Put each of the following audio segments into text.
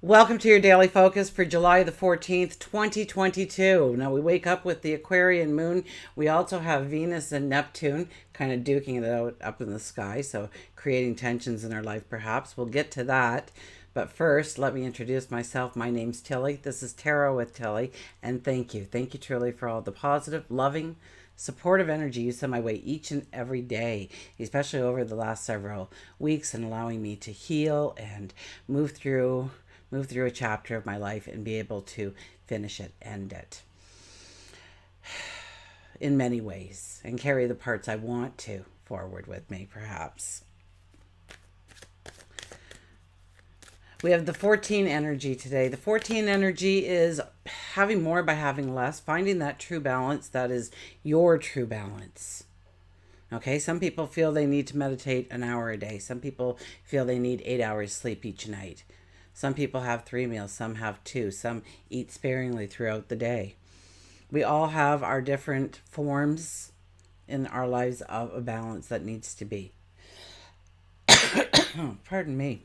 Welcome to your daily focus for July the 14th, 2022. Now we wake up with the Aquarian moon. We also have Venus and Neptune kind of duking it out up in the sky, so creating tensions in our life perhaps. We'll get to that. But first, let me introduce myself. My name's Tilly. This is Tarot with Tilly, and thank you. Thank you truly for all the positive, loving, supportive energy you send my way each and every day, especially over the last several weeks, and allowing me to heal and move through a chapter of my life and be able to finish it, end it in many ways, and carry the parts I want to forward with me, perhaps. We have the 14 energy today. The 14 energy is having more by having less, finding that true balance that is your true balance. Okay, some people feel they need to meditate an hour a day. Some people feel they need 8 hours sleep each night. Some people have 3 meals, some have two, some eat sparingly throughout the day. We all have our different forms in our lives of a balance that needs to be. Pardon me.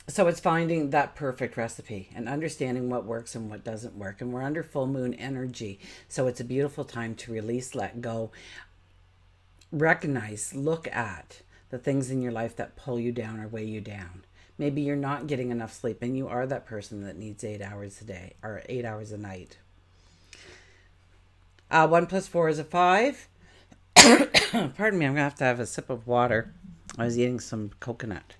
So it's finding that perfect recipe and understanding what works and what doesn't work. And we're under full moon energy. So it's a beautiful time to release, let go, recognize, look at the things in your life that pull you down or weigh you down. Maybe you're not getting enough sleep and you are that person that needs 8 hours a day or 8 hours a night. 1 plus 4 is a 5. Pardon me, I'm going to have a sip of water. I was eating some coconut.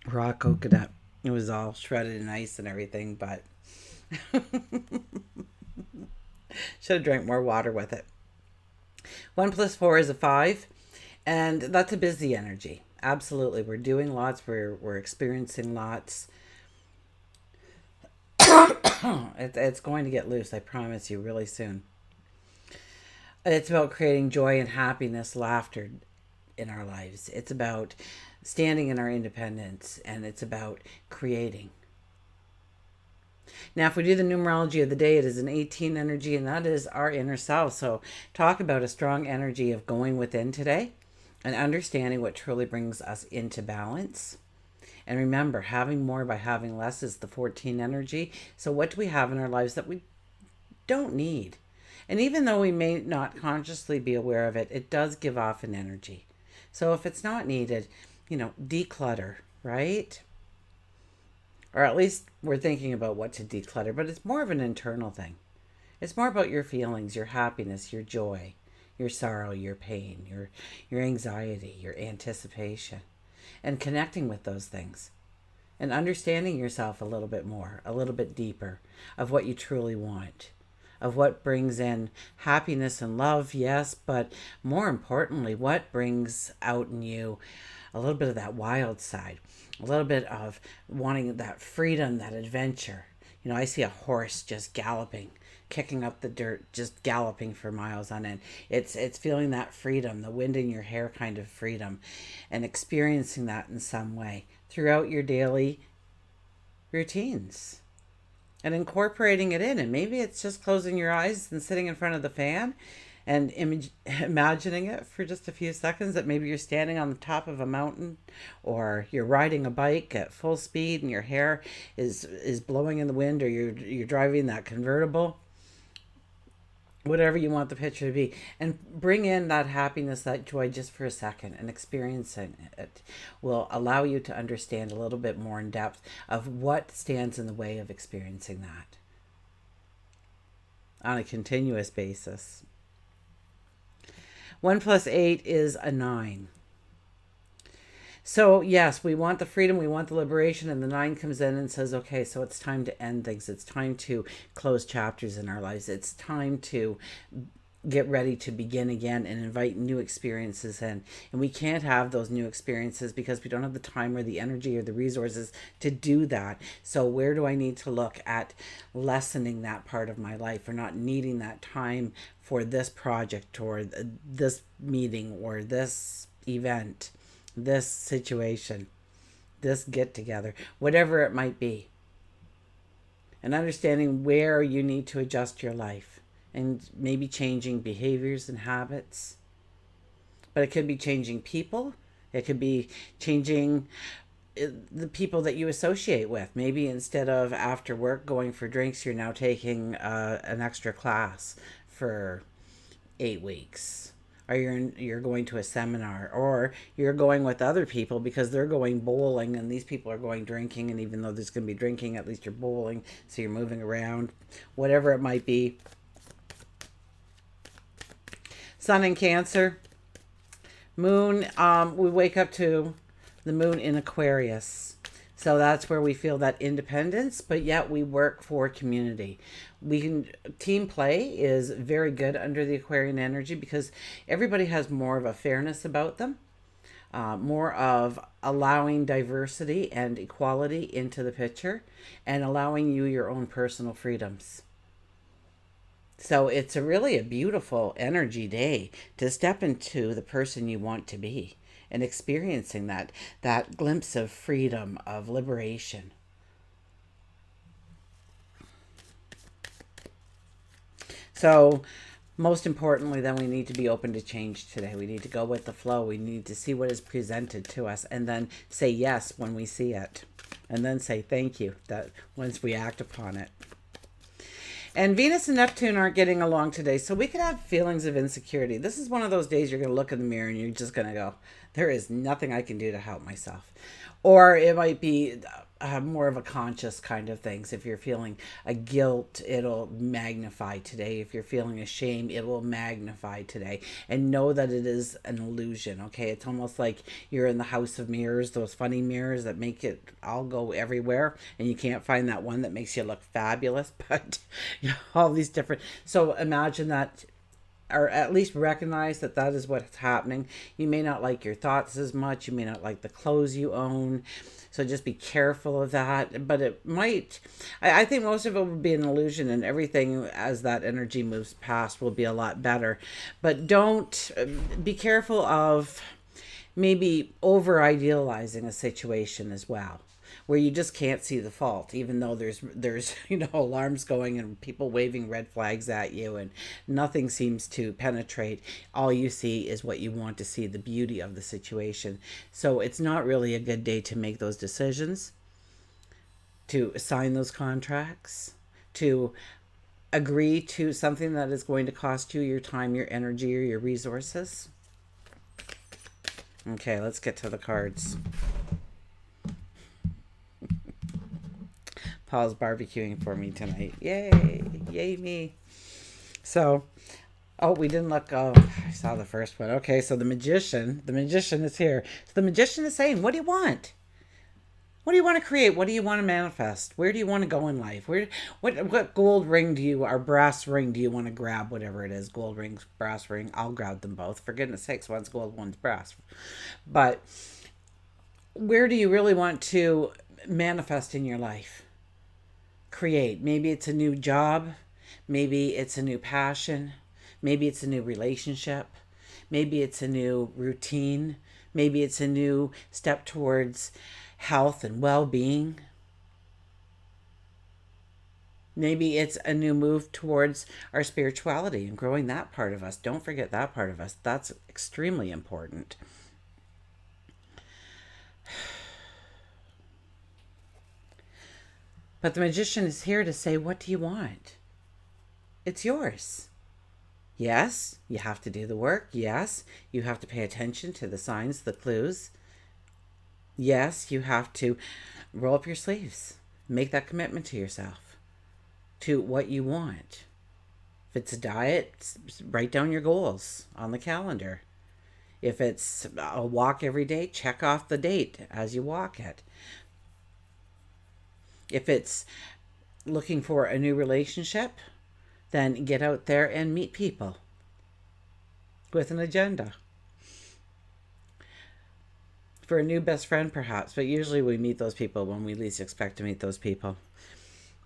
Raw coconut. It was all shredded and ice and everything, but should have drank more water with it. 1 plus 4 is a 5, and that's a busy energy. Absolutely, we're doing lots. We're experiencing lots. It's going to get loose. I promise you, really soon. It's about creating joy and happiness, laughter in our lives. It's about standing in our independence, and it's about creating. Now, if we do the numerology of the day, it is an 18 energy, and that is our inner self. So, talk about a strong energy of going within today and understanding what truly brings us into balance. And remember, having more by having less is the 14 energy. So, what do we have in our lives that we don't need? And even though we may not consciously be aware of it, it does give off an energy. So, if it's not needed, declutter, right? Or at least we're thinking about what to declutter, but it's more of an internal thing. It's more about your feelings, your happiness, your joy, your sorrow, your pain, your anxiety, your anticipation, and connecting with those things and understanding yourself a little bit more, a little bit deeper of what you truly want, of what brings in happiness and love, yes, but more importantly, what brings out in you a little bit of that wild side, a little bit of wanting that freedom, that adventure. I see a horse just galloping, kicking up the dirt, just galloping for miles on end. It's feeling that freedom, the wind in your hair kind of freedom, and experiencing that in some way throughout your daily routines and incorporating it in. And maybe it's just closing your eyes and sitting in front of the fan and imagining it for just a few seconds, that maybe you're standing on the top of a mountain or you're riding a bike at full speed and your hair is blowing in the wind, or you're driving that convertible, whatever you want the picture to be, and bring in that happiness, that joy just for a second, and experiencing it will allow you to understand a little bit more in depth of what stands in the way of experiencing that on a continuous basis. 1 plus 8 is a 9. So, yes, we want the freedom, we want the liberation, and the 9 comes in and says, okay, so it's time to end things. It's time to close chapters in our lives. It's time to get ready to begin again and invite new experiences in. And we can't have those new experiences because we don't have the time or the energy or the resources to do that. So where do I need to look at lessening that part of my life, or not needing that time for this project or this meeting or this event, this situation, this get together, whatever it might be, and understanding where you need to adjust your life and maybe changing behaviors and habits but it could be changing people. It could be changing the people that you associate with. Maybe instead of after work going for drinks, you're now taking an extra class for 8 weeks, or you're going to a seminar, or you're going with other people because they're going bowling and these people are going drinking, and even though there's going to be drinking, at least you're bowling, so you're moving around, whatever it might be. Sun in Cancer, Moon, we wake up to the moon in Aquarius. So that's where we feel that independence, but yet we work for community. We can team play is very good under the Aquarian energy because everybody has more of a fairness about them, more of allowing diversity and equality into the picture, and allowing you your own personal freedoms. So it's really a beautiful energy day to step into the person you want to be and experiencing that glimpse of freedom, of liberation. So most importantly, then we need to be open to change today. We need to go with the flow. We need to see what is presented to us and then say yes when we see it. And then say thank you that once we act upon it. And Venus and Neptune aren't getting along today, so we could have feelings of insecurity. This is one of those days you're going to look in the mirror and you're just going to go, there is nothing I can do to help myself. Or it might be more of a conscious kind of things. If you're feeling a guilt, it'll magnify today. If you're feeling a shame, it will magnify today. And know that it is an illusion, okay? It's almost like you're in the house of mirrors, those funny mirrors that make it all go everywhere, and you can't find that one that makes you look fabulous, but you know, all these different... So imagine that, or at least recognize that that is what's happening. You may not like your thoughts as much. You may not like the clothes you own. So just be careful of that. But it might, I think most of it will be an illusion, and everything as that energy moves past will be a lot better. But don't, be careful of maybe over idealizing a situation as well, where you just can't see the fault, even though there's alarms going and people waving red flags at you, and nothing seems to penetrate. All you see is what you want to see, the beauty of the situation. So it's not really a good day to make those decisions, to sign those contracts, to agree to something that is going to cost you your time, your energy, or your resources. Okay, let's get to the cards. Paul's barbecuing for me tonight. Yay! Yay me! So, oh, we didn't look. Oh, I saw the first one. Okay, so the magician is here. So the magician is saying, what do you want? What do you want to create? What do you want to manifest? Where do you want to go in life? What gold ring do you, or brass ring do you want to grab? Whatever it is, gold rings, brass ring. I'll grab them both. For goodness sakes, one's gold, one's brass. But where do you really want to manifest in your life? Create. Maybe it's a new job. Maybe it's a new passion. Maybe it's a new relationship. Maybe it's a new routine. Maybe it's a new step towards health and well-being. Maybe it's a new move towards our spirituality and growing that part of us. Don't forget that part of us. That's extremely important. But the magician is here to say, what do you want? It's yours. Yes, you have to do the work. Yes, you have to pay attention to the signs, the clues. Yes, you have to roll up your sleeves. Make that commitment to yourself, to what you want. If it's a diet, write down your goals on the calendar. If it's a walk every day, check off the date as you walk it. If it's looking for a new relationship, then get out there and meet people with an agenda. For a new best friend, perhaps, but usually we meet those people when we least expect to meet those people.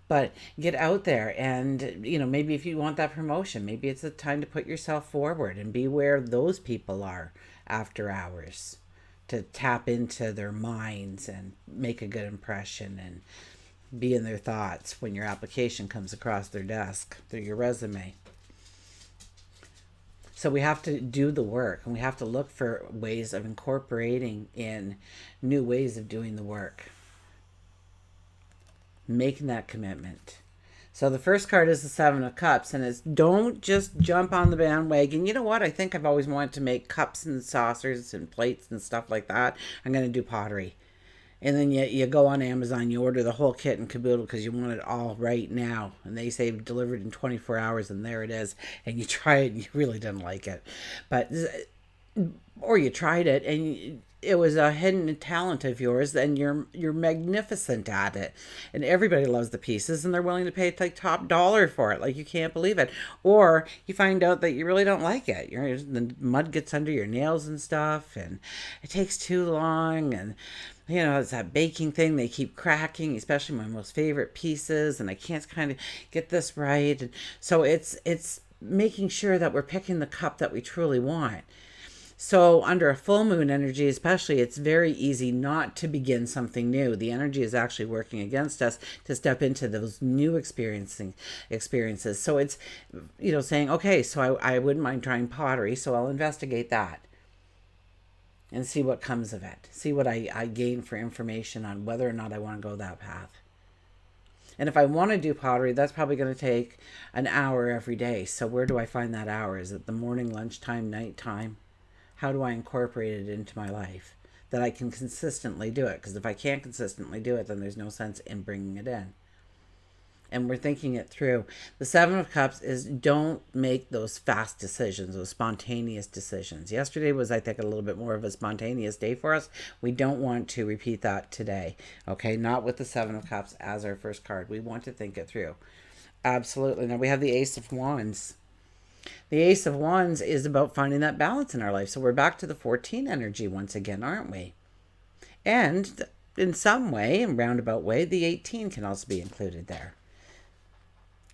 But get out there and, maybe if you want that promotion, maybe it's a time to put yourself forward and be where those people are after hours, to tap into their minds and make a good impression and be in their thoughts when your application comes across their desk through your resume. So we have to do the work, and we have to look for ways of incorporating in new ways of doing the work, making that commitment. So the first card is the Seven of Cups, and it's don't just jump on the bandwagon. You know what? I think I've always wanted to make cups and saucers and plates and stuff like that. I'm going to do pottery. And then you go on Amazon, you order the whole kit and caboodle because you want it all right now. And they say delivered in 24 hours, and there it is. And you try it and you really didn't like it. But, or you tried it and it was a hidden talent of yours, and you're magnificent at it, and everybody loves the pieces, and they're willing to pay like top dollar for it, like you can't believe it. Or you find out that you really don't like it. The mud gets under your nails and stuff, and it takes too long, and it's that baking thing. They keep cracking, especially my most favorite pieces, and I can't kind of get this right. And so it's making sure that we're picking the cup that we truly want. So under a full moon energy especially, it's very easy not to begin something new. The energy is actually working against us to step into those new experiences. So it's, saying, okay, so I wouldn't mind trying pottery, so I'll investigate that and see what comes of it. See what I gain for information on whether or not I want to go that path. And if I want to do pottery, that's probably going to take an hour every day. So where do I find that hour? Is it the morning, lunchtime, nighttime? How do I incorporate it into my life that I can consistently do it? Because if I can't consistently do it, then there's no sense in bringing it in. And we're thinking it through. The Seven of Cups is don't make those fast decisions, those spontaneous decisions. Yesterday was, I think, a little bit more of a spontaneous day for us. We don't want to repeat that today. Okay, not with the Seven of Cups as our first card. We want to think it through. Absolutely. Now we have the Ace of Wands. The Ace of Wands is about finding that balance in our life. So we're back to the 14 energy once again, aren't we? And in some way, in roundabout way, the 18 can also be included there.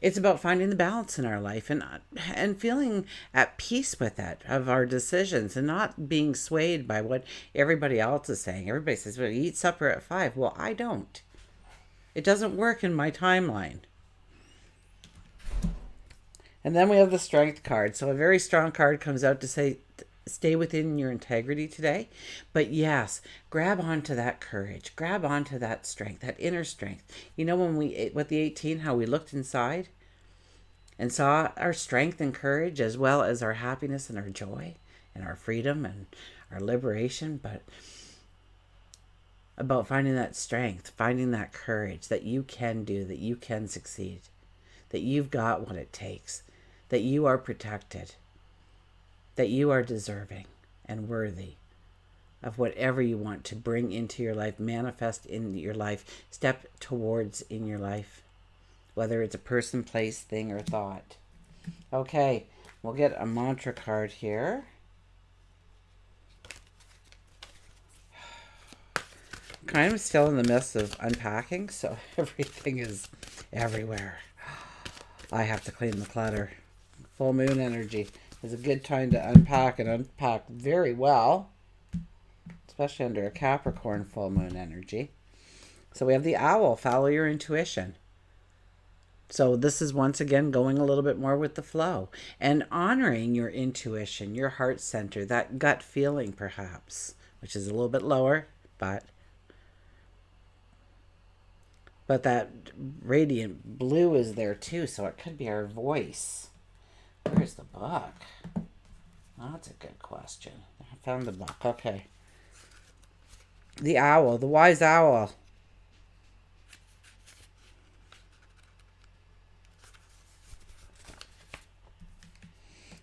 It's about finding the balance in our life and feeling at peace with it, of our decisions, and not being swayed by what everybody else is saying. Everybody says, well, you eat supper at 5. Well, I don't. It doesn't work in my timeline. And then we have the Strength card. So a very strong card comes out to say, stay within your integrity today. But yes, grab onto that courage. Grab onto that strength, that inner strength. You know, with the 18, how we looked inside and saw our strength and courage, as well as our happiness and our joy and our freedom and our liberation. But about finding that strength, finding that courage that you can do, that you can succeed, that you've got what it takes, that you are protected, that you are deserving and worthy of whatever you want to bring into your life, manifest in your life, step towards in your life, whether it's a person, place, thing, or thought. Okay, we'll get a mantra card here. Kind of still in the midst of unpacking, so everything is everywhere. I have to clean the clutter. Full moon energy is a good time to unpack, and unpack very well, especially under a Capricorn full moon energy. So we have the Owl, follow your intuition. So this is once again going a little bit more with the flow and honoring your intuition, your heart center, that gut feeling perhaps, which is a little bit lower, but that radiant blue is there too, so it could be our voice. Where's the book? Oh, that's a good question. I found the book. Okay. The owl, the wise owl.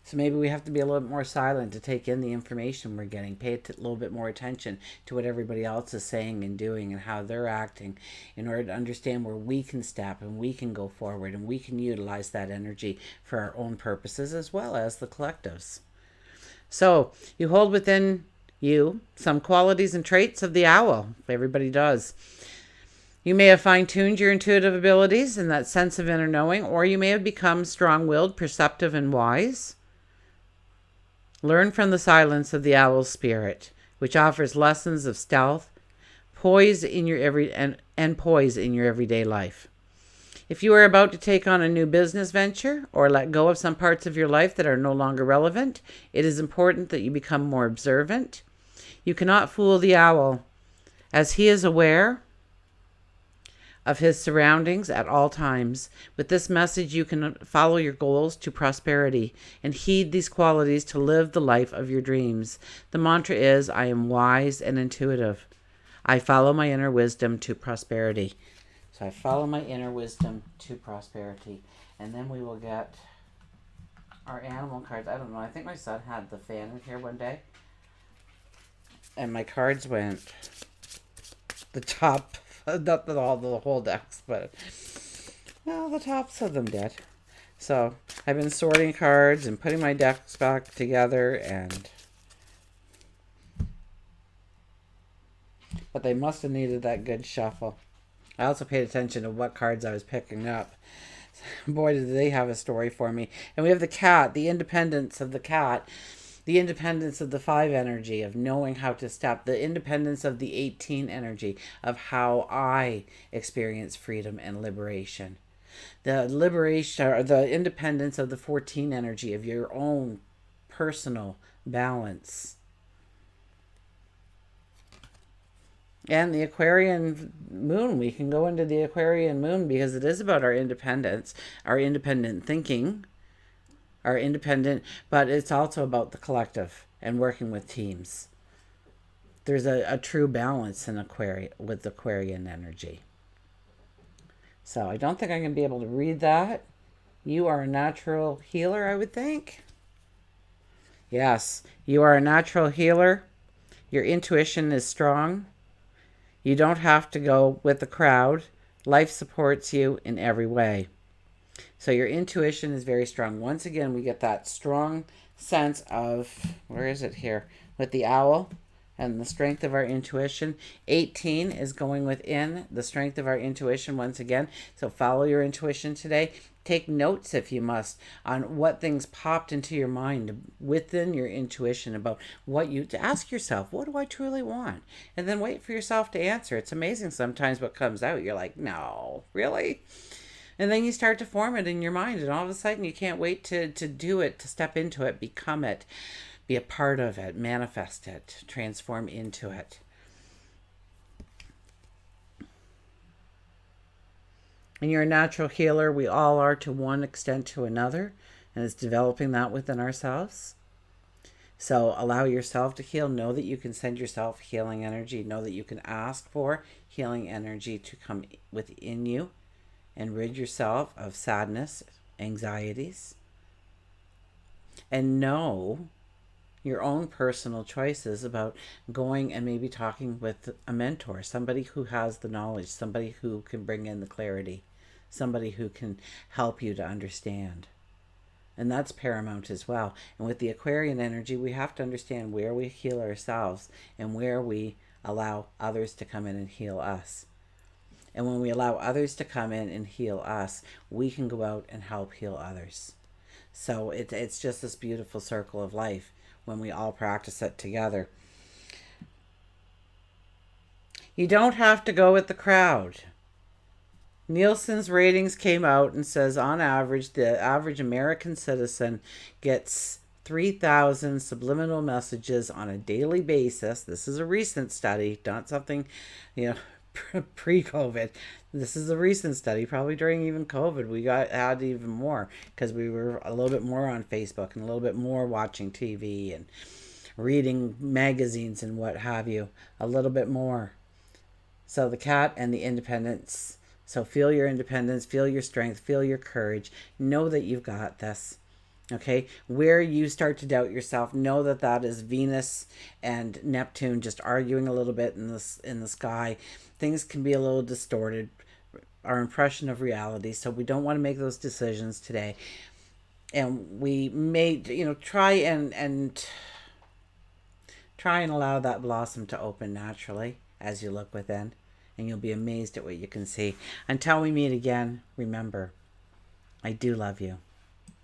So maybe we have to be a little bit more silent to take in the information we're getting. Pay a little bit more attention to what everybody else is saying and doing and how they're acting in order to understand where we can step and we can go forward and we can utilize that energy for our own purposes as well as the collectives. So you hold within you some qualities and traits of the owl. Everybody does. You may have fine-tuned your intuitive abilities and that sense of inner knowing, or you may have become strong-willed, perceptive, and wise. Learn from the silence of the owl's spirit, which offers lessons of stealth, poise in your poise in your everyday life. If you are about to take on a new business venture or let go of some parts of your life that are no longer relevant, it is important that you become more observant. You cannot fool the owl, as he is aware of his surroundings at all times. With this message, you can follow your goals to prosperity and heed these qualities to live the life of your dreams. The mantra is, I am wise and intuitive. I follow my inner wisdom to prosperity. So I follow my inner wisdom to prosperity. And then we will get our animal cards. I don't know. I think my son had the fan in here one day. And my cards went the top, not all the whole decks, but well, the tops of them did. So I've been sorting cards and putting my decks back together, but they must have needed that good shuffle. I also paid attention to what cards I was picking up. Boy, did they have a story for me. And we have the cat, the independence of the cat, the independence of the 5 energy, of knowing how to step, the independence of the 18 energy, of how I experience freedom and liberation. The liberation, or the independence of the 14 energy, of your own personal balance. And the Aquarian moon, we can go into the Aquarian moon because it is about our independence, our independent thinking, our independent, but it's also about the collective and working with teams. There's a true balance in Aquarian with Aquarian energy. So I don't think I'm going to be able to read that. You are a natural healer, I would think. Yes, you are a natural healer. Your intuition is strong. You don't have to go with the crowd. Life supports you in every way. So your intuition is very strong. Once again, we get that strong sense of, where is it here? With the owl and the strength of our intuition. 18 is going within the strength of our intuition once again. So follow your intuition today. Take notes, if you must, on what things popped into your mind within your intuition about what you, to ask yourself, what do I truly want? And then wait for yourself to answer. It's amazing sometimes what comes out. You're like, no, really? And then you start to form it in your mind, and all of a sudden you can't wait to do it, to step into it, become it, be a part of it, manifest it, transform into it. And you're a natural healer. We all are, to one extent to another, and it's developing that within ourselves. So allow yourself to heal. Know that you can send yourself healing energy. Know that you can ask for healing energy to come within you and rid yourself of sadness, anxieties. And know your own personal choices about going and maybe talking with a mentor, somebody who has the knowledge, somebody who can bring in the clarity, somebody who can help you to understand. And that's paramount as well. And with the Aquarian energy, we have to understand where we heal ourselves and where we allow others to come in and heal us. And when we allow others to come in and heal us, we can go out and help heal others. So it's just this beautiful circle of life when we all practice it together. You don't have to go with the crowd. Nielsen's ratings came out and says on average, the average American citizen gets 3,000 subliminal messages on a daily basis. This is a recent study, not something, pre-COVID. This is a recent study. Probably during even COVID, we had even more because we were a little bit more on Facebook and a little bit more watching TV and reading magazines and what have you. A little bit more. So the cat and the independence. So feel your independence, feel your strength, feel your courage. Know that you've got this. Okay, where you start to doubt yourself, know that that is Venus and Neptune just arguing a little bit in the sky. Things can be a little distorted, our impression of reality. So we don't want to make those decisions today. And we may, try and allow that blossom to open naturally as you look within, and you'll be amazed at what you can see. Until we meet again, remember, I do love you.